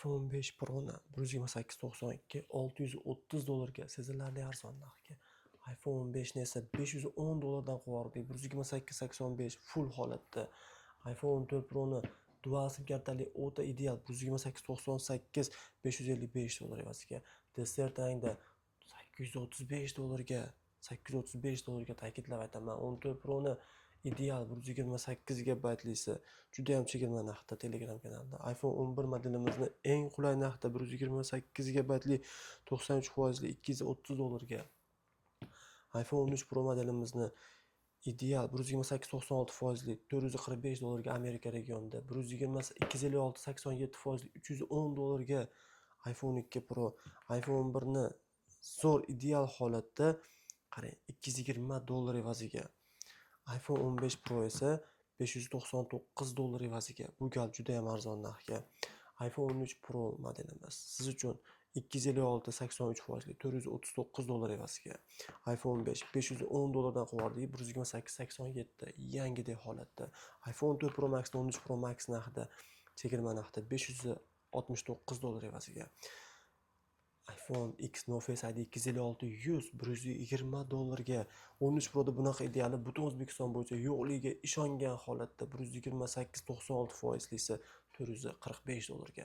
iPhone 5 Pro'ni 128.92 $630 dollarga sezilarli arzon narxga. iPhone 5ni esa $510 dollardan qo'yardik. 128.85 full holatda. iPhone 4 Pro'ni dual sim kartali o'ta ideal 128.98 $555 dollar evaziga. Desert rangda $835 dollarga ta'kidlab aytaman. 14 Pro'ni ideal 128 gigabaytlisi juda ham chegirma narxda Telegram kanalida. iPhone 11 modelimizni eng qulay narxda 128 gigabaytli 93% 230 dollarga. iPhone 13 Pro modelimizni ideal 128.96% 445 dollarga Amerika regionida, 256.87% 310 dollarga. iPhone 2 Pro, iPhone 1ni zo'r ideal holatda qarang 220 dollar evaziga. iPhone 15 Pro esa 599 dollar evaziga. Bu gal juda ham arzon narxga. iPhone 13 Pro modelimiz siz uchun 256.83% 439 dollar evaziga. iPhone 5 510 dollardan qo'yardik 128.87 yangidek holatda. iPhone 4 Pro Max 13 Pro Max narxida chegirma narxda 569 dollar evaziga. iPhone X No Face ID 256 120 dollarga. 13 Pro'da bunaqa ideali butun O'zbekiston bo'yicha yo'qligiga ishongan holatda 128.96%lisi 445 dollarga.